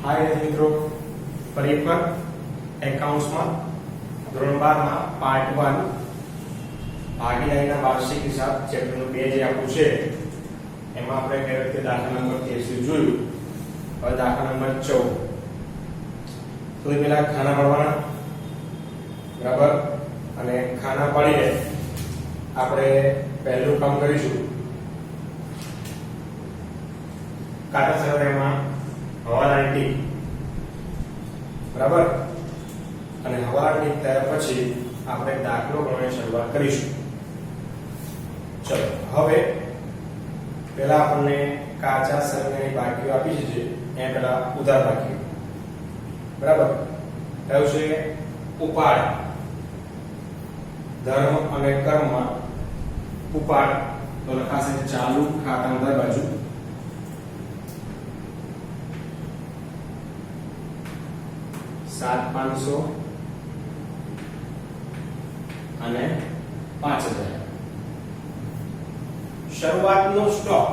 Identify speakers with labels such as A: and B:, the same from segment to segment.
A: हाय मित्रों, फरी एक વાર એકાઉન્ટ્સમાં ધોરણ 12 માં પાર્ટ 1 ભાગીદારીના વાર્ષિક હિસાબ ચેપ્ટરનું 2 જે આપણું છે એમાં આપણે કઈ રીતે દાખલા નંબર 83 જોયું. હવે દાખલા નંબર 14 તો પેલા ખાના પાડવાના બરાબર, અને ખાના પાડીને આપણે પહેલું કામ કરીશું કાટા સરવાળામાં હવાલાની ટીક બરાબર, અને હવાલાની ટીક થયા પછી આપણે દાખલો ગણવાની શરૂઆત કરીશું. ચલો હવે પહેલા આપણને કાચા સરવાળાની બાકીઓ આપી છે એ પહેલા ઉધાર બાકીઓ બરાબર. કયું છે? ઉપાડ. ધર્મ અને કર્મમાં ઉપાડ તો લખાશે ચાલુ ખાતાની ઉધાર બાજુ $7,500 અને 5,000. શરૂઆતનો સ્ટોક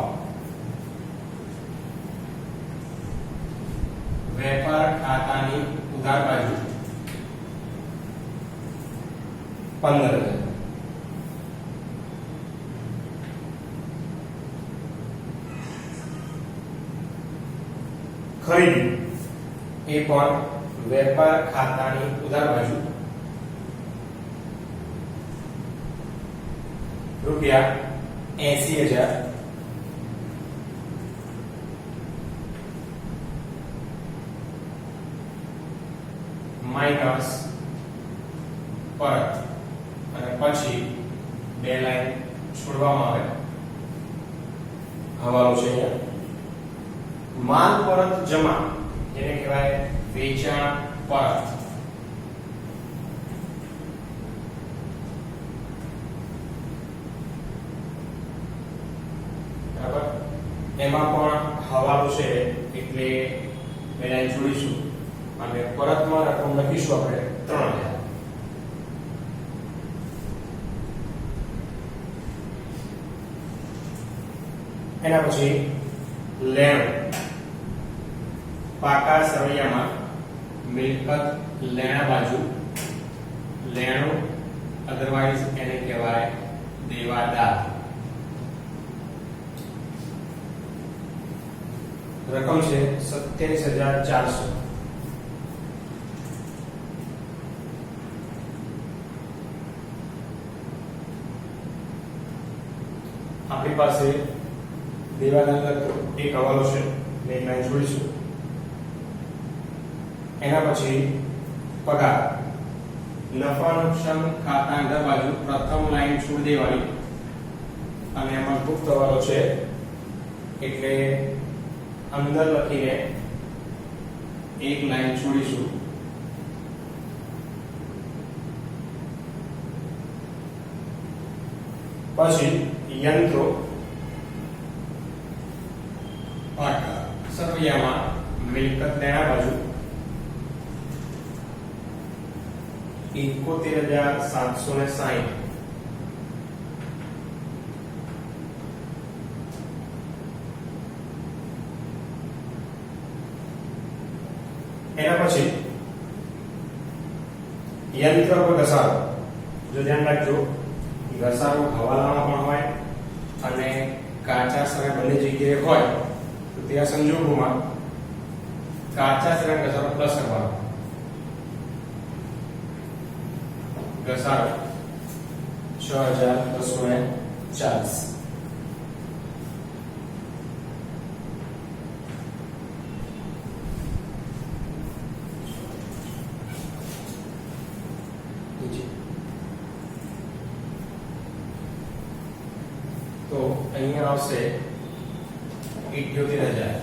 A: વેપાર ખાતાની ઉધાર બાજુ 15,000. ખરીદી એ પણ વેપાર ખાતાની ઉધાર બાજુ ₹80,000 માઈનસ પરત, અને પછી બે લાઈન છોડવામાં આવે. હવાલો છે અહીંયા માલ પરત જમા, જેને કહેવાય વેચાણ પરત. બરાબર, એમાં પણ હવાલો છે એટલે બે લાઈન જોડીશું અને પરતમાં રકમ લખીશું આપણે 3,000. એના પછી લેણું. પાકા સરવૈયામાં મિલકત લેણા બાજુ લેણું, અધરવાઇઝ એને કહેવાય દેવાદાર. રકમ છે 27,400. આપણી પાસે દેવાદાર એક હવાલો છે, એક લાઈન જોડીશું. એના પછી પગાર. નફા નુકસાન ખાતાની અંદર બાજુ પ્રથમ લાઈન છોડી દેવાની અને એમાં ગુપ્ત હવાલો છે એટલે અંદર લખીને એક લાઈન છોડીશું. પછી યંત્રો પાકા સરવૈયામાં મિલકત લેણા બાજુ 71,760. એના પછી યંત્ર પર ઘસારો. જો ધ્યાન રાખજો, ઘસારો હવાલામાં પણ હોય અને કાચા સરળ બંને જગ્યાએ હોય તો ત્યાં સંજોગોમાં કાચા સરળ ઘસારો પ્લસ કરવાનો. ઘસારો 6,240. તો અહીંયા આવશે 78,000.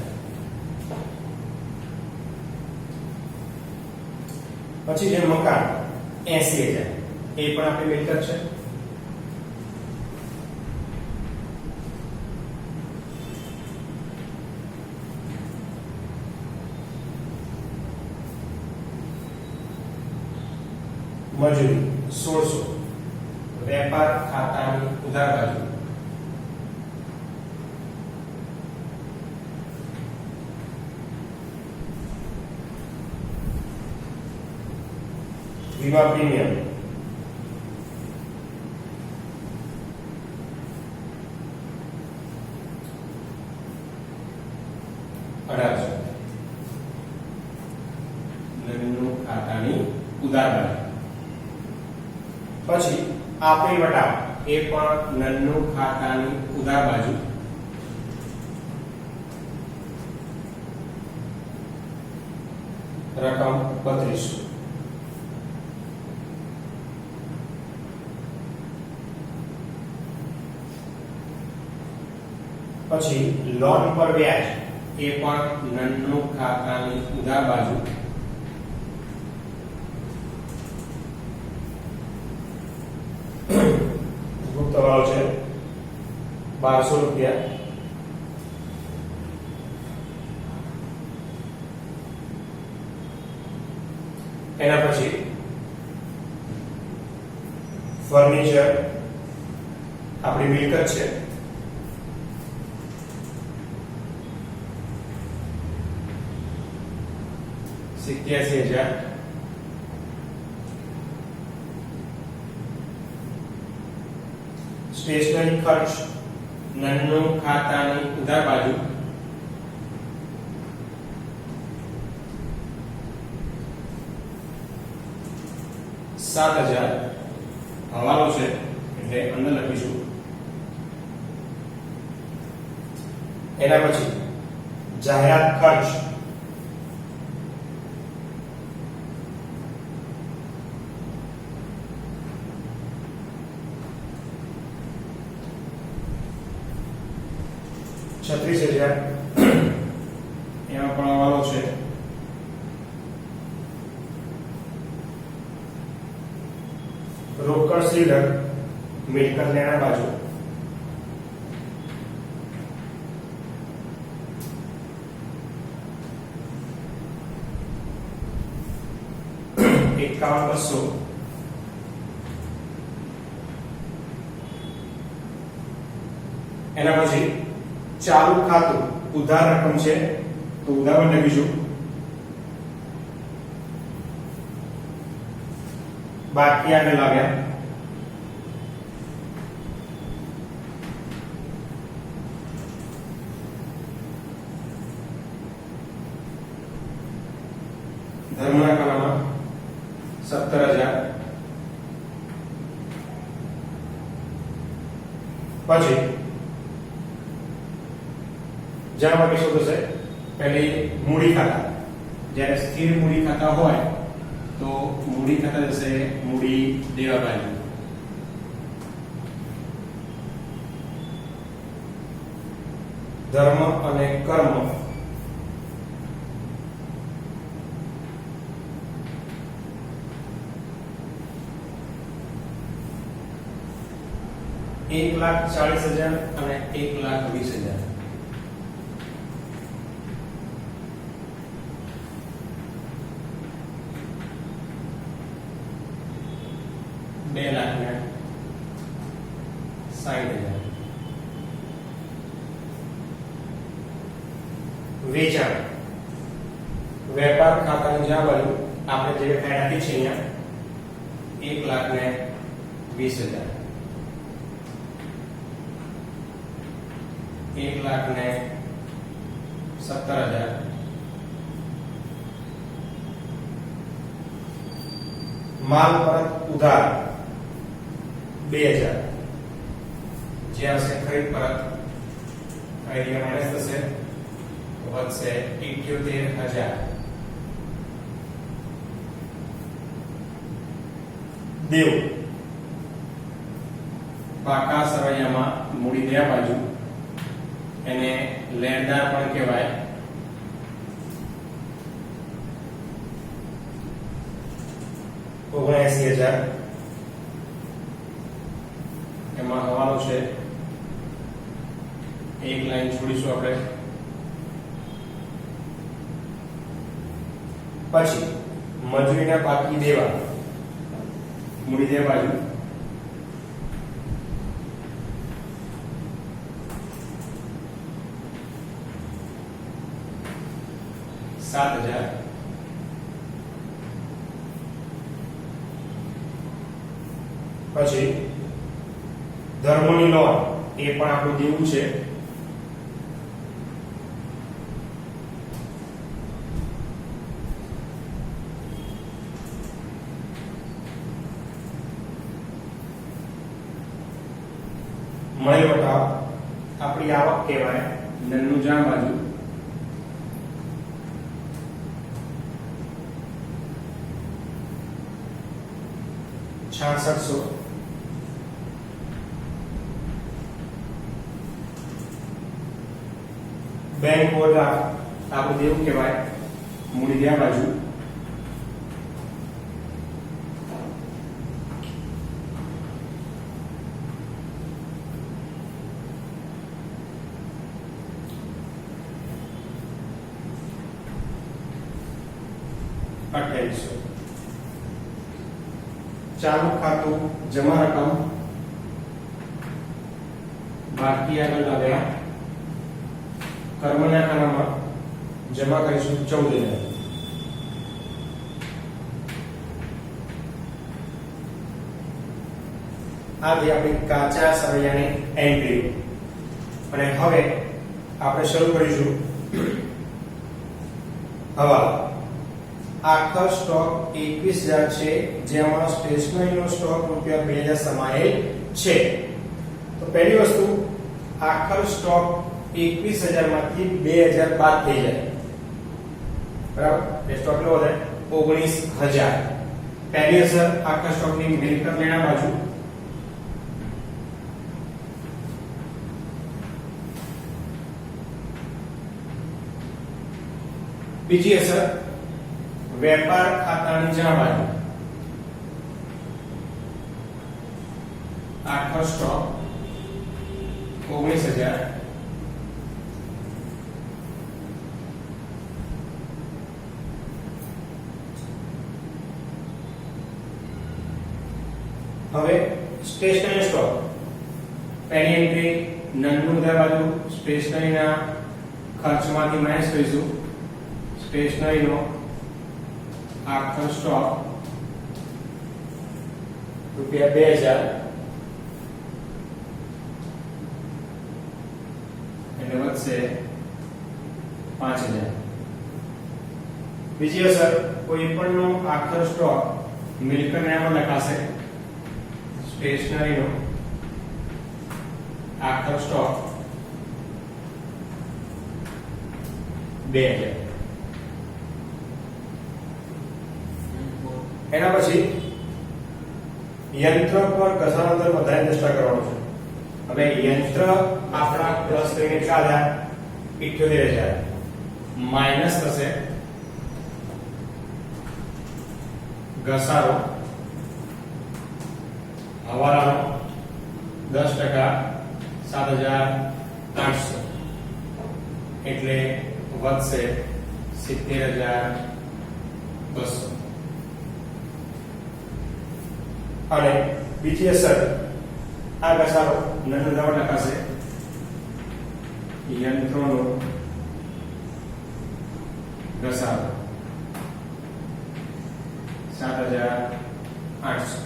A: પછી જે મકાન 80,000 એ પણ આપણી મિલકત છે. મજૂરી 1,600. વેપાર ખાતાની ઉધાર બાજુ વીમા પ્રીમિયમ 1800 નનનું ખાતાની ઉધાર બાજુ. પછી આપેલ વટાવ એ પણ નનનું ખાતાની ઉધાર બાજુ. રકમ 3200. પછી લોન પર વ્યાજ એ પણ નનનું ખાતાની ઉધાર બાજુ. ગુપ્ત ભાવ છે 1200 રૂપિયા. એના પછી ફર્નિચર આપણી મિલકત છે, $87,000. સ્ટેશનરી ખર્ચ નનનું ખાતાની ઉધાર બાજુ. $7,000 હવાલો છે એટલે અંદર લખીશું. એના પછી જાહેરાત ખર્ચ $36,000 એમાં પણ હવાલો છે. રોકડ સીલર મિલકત લેણા બાજુ. $51,200. એના પછી ચાલુ ખાતું ઉધાર રકમ છે તો ઉદાહરણ લખીશું. બાકી આગળ લાવ્યા. ધર્મના કલામાં 17,000. પછી જ્યાં માટે શું થશે, પહેલી મૂડી ખાતા. જ્યારે સ્થિર મૂડી ખાતા હોય તો મૂડી ખાતા જશે મૂડી દેવા બાજુ. ધર્મ અને કર્મ $1,40,000 અને $1,20,000. $2,60,000. વેચાણ વેપાર ખાતાની જ્યાં બાજુ આપણે જે ફાઇલ આપી છે અહીંયા 1,20,000. 1,17,000. માલ પરત ઉધાર 2,000. જે હશે ખરીદ પરત આઈડિયા માઇનસ થશે તો વધશે 78,000. દેવ પાકા સરવૈયામાં મૂડી દેવા બાજુ એને લેણદાર પણ કહેવાય. $79,000. એમાં હવાલો છે, એક લાઈન છોડીશું આપણે. પછી મજૂરીના બાકી દેવા મૂડી દેવા બાજુ $7,000. પછી ધર્મની લોન એ પણ આપણું દેવું છે. મળેલ વટાવ આપણી આવક કહેવાય. નન્નું જાણ બાજુ $6600. બેંક ઓવરડ્રાફ્ટ આપણું દેવું કહેવાય. મૂડી ત્યાં બાજુ $2800. ચાલુ ખાતું જમા રકમ બાકી આગળ લાવ્યા કર્મના ખાનામાં જમા કરીશું 14000. આ જે આપણી કાચા સળિયાની એન્ટ્રી. અને હવે આપણે શરૂ કરીશું હવાલા. આખો સ્ટોક 21000 છે, જેમાં સ્ટેશનરીનો સ્ટોક ₹2000 સમાયેલ છે. તો પહેલી વસ્તુ, આખો સ્ટોક 21000 માંથી 2000 બાદ થઈ જાય. બરાબર? એ સ્ટોક કેટલો વધે? 19000. પહેલી અસર આખા સ્ટોકની મિલકત લેણા બાજુ. બીજી અસર વેપાર ખાતાની જમા બાજુ. આખો સ્ટોક 19000. હવે સ્ટેશનરી સ્ટોક પહેલી એન્ટ્રી નનનું બાજુ સ્ટેશનરીના ખર્ચમાંથી માઈનસ કરીશું. સ્ટેશનરીનો આખો સ્ટોક ₹2000 એટલે વધશે 5000. બીજી અસર, કોઈ પણનો આખો સ્ટોક મિલકતને આમાં લખાશે. સ્ટેશનરીનો આખો સ્ટોક 2000. એના પછી યંત્ર પર ઘસારો દર વધારે દસ્તા કરવાનો છે. હવે યંત્ર આપણા પ્લસ કરીને કેટલા આવ્યા? 78000. માઈનસ થશે ઘસારો હવાલાનો 10% 7800 એટલે વધશે 70200. અને બીજી અસર, આ ઘસારો નનદાવા લખાશે. યંત્રોનો ઘસારો 7800.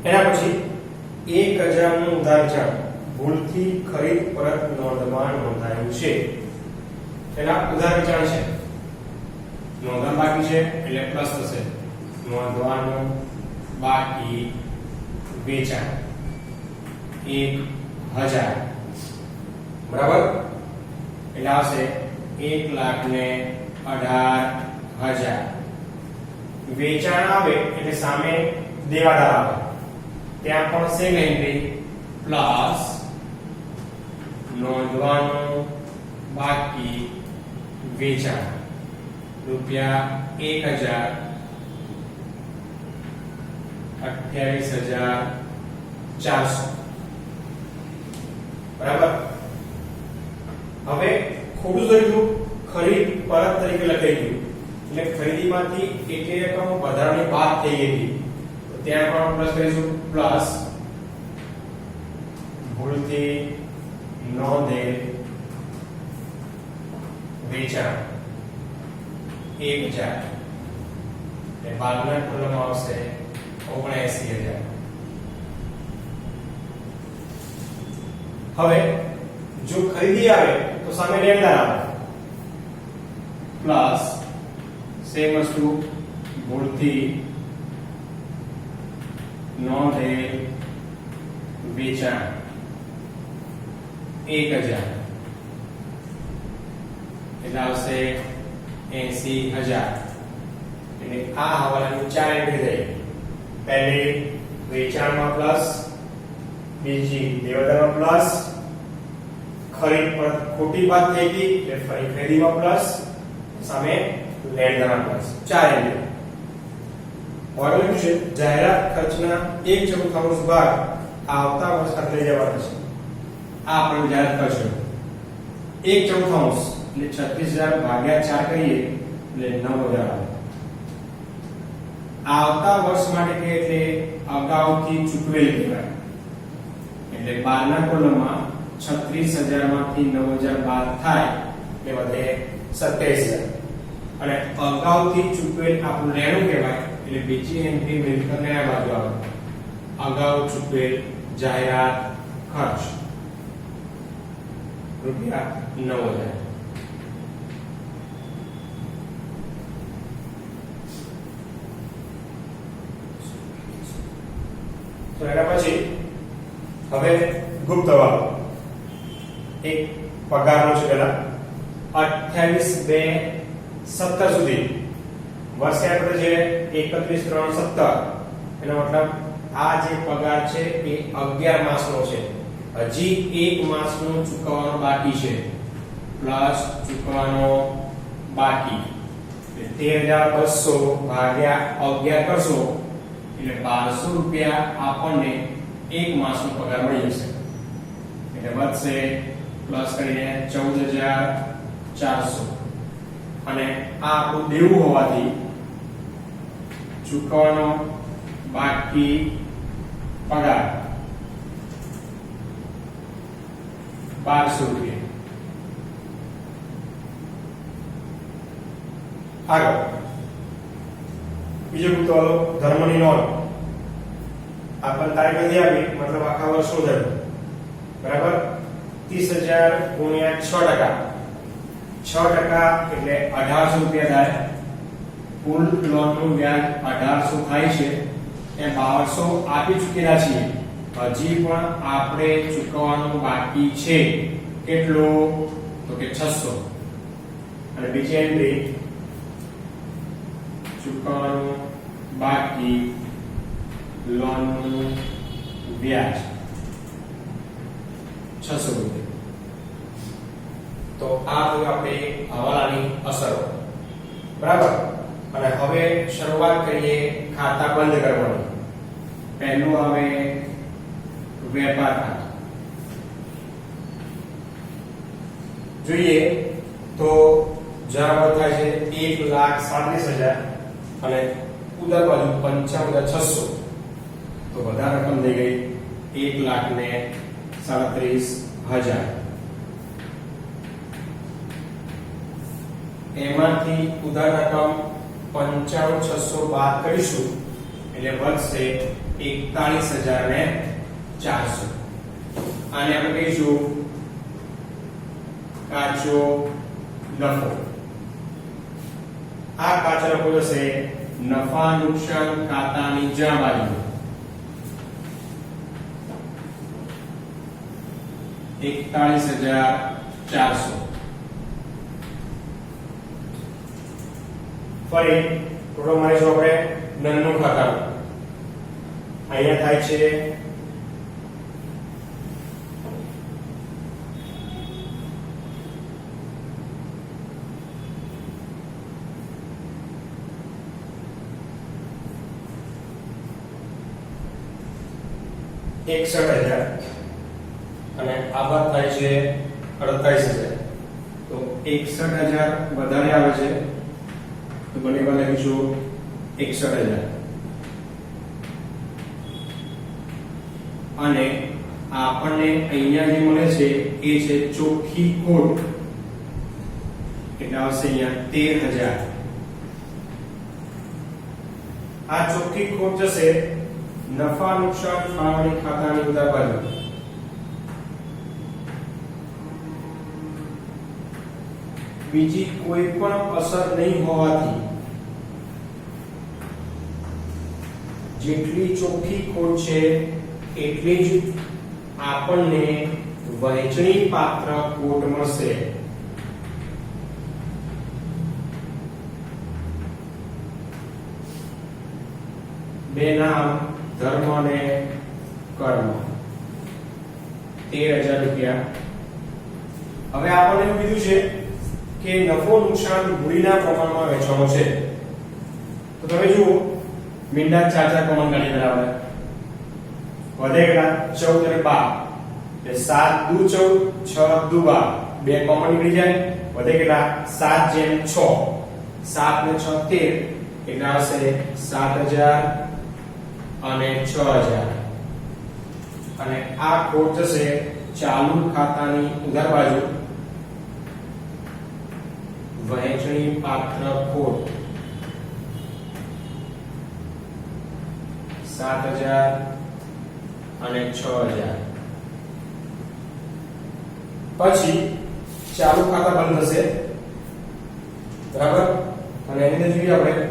A: એના પછી 1000 નું ઉધાર જાણ ભૂલથી ખરીદ પરત નોંધાયું છે. એના ઉધાર વેચાણ છે, નોંધવાનું બાકી છે એટલે પ્લસ થશે. નોંધવાનું બાકી વેચાણ 1000. બરાબર? એટલે આવશે 1,18,000. વેચાણ આવે એટલે સામે દેવાદાર આવે, ત્યાં પણ સેમ એન્ટ્રી પ્લસ નોંધવાનું બાકી વેચાણ ₹1000 28,400. બરાબર? હવે ખોટું થયું, ખરીદ પરત તરીકે લખાઈ ગયું એટલે ખરીદીમાંથી કેટલી રકમ વધારાની બાદ થઈ ગઈ. તો ત્યાં પણ પ્લસ કરીશું. પ્લસ ભૂલથી નોંધેલ વેચાણ 1000 એ બાદના કોલમમાં આવશે 79,000. હવે જો ખરીદી આવે તો સામે લેણદાર આવે પ્લસ સેમ વસ્તુ ભૂલથી નોંધેલ વેચાણ 1,000 એટલે આવશે 80,000. એટલે આ હવાલાની 4 એન્ટ્રી થઈ. પહેલી વેચાણમાં પ્લસ, બીજી દેવાદારમાં પ્લસ, ખરીદ પર ખોટી વાત થઈ ગઈ એટલે ફરી ખરીદીમાં પ્લસ, સામે લેણદારમાં પ્લસ. 4 એન્ટ્રી. ઓર્ડર છે જાહેરાત ખર્ચના 1/4 ભાગ આવતા વર્ષ ખાતે લઈ જવાનો છે. આ આપણે જાહેરાત ખર્ચ 1/4 એટલે 36,000 ભાગ્યા 4 કરીએ એટલે 9,000 આવે. આવતા વર્ષ માટે કે એટલે અગાઉથી ચૂકવેલ કહેવાય. એટલે 12 ના કોલમમાં 36,000 માંથી 9,000 બાદ થાય એટલે વધે 27,000. અને અગાઉથી ચૂકવેલ આપણું લેણું કહેવાય. એટલે બીજી એન્ટ્રી મિલકતને આ બાજુ આવે. અગાઉ ચૂકવેલ જાહેરાત ખર્ચ રૂપિયા 9,000. તો એના પછી હવે ગુપ્ત વાવ એક પગારનો છે પેલા 28/2/17 સુધી વર્ષે આપણે જે 31/3/17 એનો મતલબ આ જે પગાર છે એ 11 માસનો છે. હજી એક માસનો ચૂકવવાનો બાકી છે પ્લસ ચૂકવવાનો બાકી એટલે 13,200 ભાગ્યા 11 કરશો એટલે 1200 રૂપિયા આપણને એક માસનો પગાર મળી જશે. એટલે વધશે પ્લસ કરીને 14,400. અને આ આપણું દેવું હોવાથી ચૂકવવાનો બાકી પગાર 1,200 રૂપિયા. આગળ બીજો ગુપ્ત વાળો ધર્મની નોંધ. આપણને તારીખ નથી આપી મતલબ આખા વર્ષ શું થયું બરાબર. 30,000 ગુણ્યા 6% એટલે 1,800 રૂપિયા થાય. કુલ લોનનું વ્યાજ 1,800 થાય છે. એ 1,200 આપી ચૂકેલા છીએ. હજી પણ આપણે ચૂકવવાનું બાકી છે. કેટલું તો કે 600. અને બીજી એન્ટ્રી ચૂકવવાનું બાકી લોનનું વ્યાજ 600 રૂપિયા. તો આ બધું આપણે હવાલાની અસરો બરાબર. અને હવે શરૂઆત કરીએ ખાતા બંધ કરવાની. પહેલું આવે વેપાર ખાતું. જોઈએ તો જરા થાય છે 1,37,000 અને ઉધાર બાજુ 55,600. તો વધારે રકમ થઈ ગઈ 1,37,000. એમાંથી ઉધાર રકમ 55,600 બાદ કરીશું એટલે વધશે 41,400. આને આપણે કહીશું કાચો નફો. આ કાચો નફો જશે નફા નુકસાન ખાતાની જમા બાજુ. 41,400. ફરી ટોટલ મારીશું આપણે નનનું ખાતાનું. અહીંયા થાય છે $61,000 અને આ બાદ થાય છે 48,000. તો 61,000 વધારે આવે છે તો બને બાદ લખીશું 61,000. અને આપણને અહીંયા જે મળે છે એ છે ચોખ્ખી ખોટ એટલે આવશે અહીંયા 13,000. આ ચોખ્ખી ખોટ જશે નફા નુકસાન ફાળવણી ખાતાની ઉધાર બાજુ. બીજી કોઈ પણ અસર નહીં હોવાથી જેટલી ચોખ્ખી ખોટ છે એટલી જ આપણને વહેંચણી પાત્ર ખોટ મળશે. બે નામ ધર્મ અને કર્મ 13,000 રૂપિયા. હવે આપણને એવું કીધું છે કે નફો નુકસાન મૂડીના પ્રમાણમાં વહેંચવાનો છે. તો તમે જુઓ મીંડા 4 કોમન કાઢી બરાબર વધે કેટલા 14 અને 12 એટલે 7 દુ 14 6 દુ 12 બે કોમન નીકળી જાય વધે કેટલા 7 જેમ 6 7 ને 6 13 એટલે આવશે 7,000 અને 6,000 અને આ ખોટ જશે ચાલુ ખાતાની ઉધાર બાજુ વહેંચણી પાત્ર ખોટ 7,000 અને 6,000. પછી ચાલુ ખાતા બંધ થશે બરાબર અને એની અંદર જોઈએ આપણે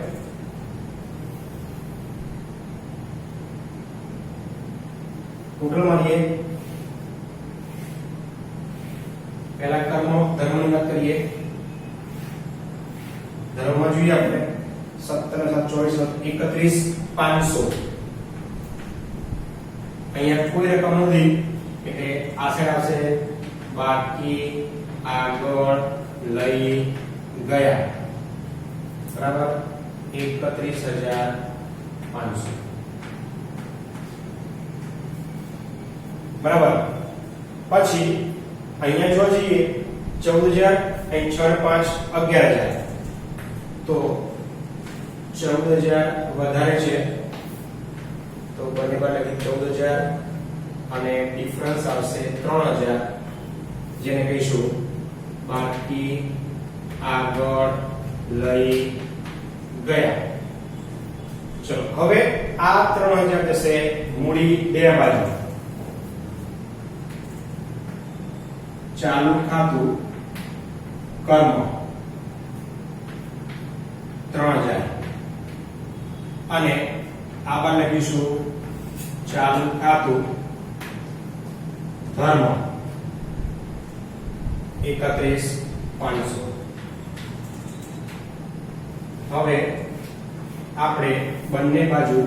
A: ટોટલ માનીએ પહેલા કર્મ ધર્મની વાત કરીએ. ધર્મમાં જોઈએ આપણે 17,24 31,500 અહીંયા કોઈ રકમ નથી એટલે આ સાઈડ આવશે બાકી આગળ લઈ ગયા બરાબર 31,500 બરાબર. પછી અહીંયા જો જઈએ 14,000 અહીં 6 5 11,000 તો 14,000 વધારે છે તો બંને બાજુ 14,000 અને ડિફરન્સ આવશે 3,000 જેને કહીશું બાકી આગળ લઈ ગયા. ચલો હવે આ 3,000 જશે મૂડી બે બાજુ. ચાલુ ખાતું કર્મ 3,000 અને આ બાર લખીશું ચાલુ ખાતું ધર્મ 31,500. હવે આપણે બંને બાજુ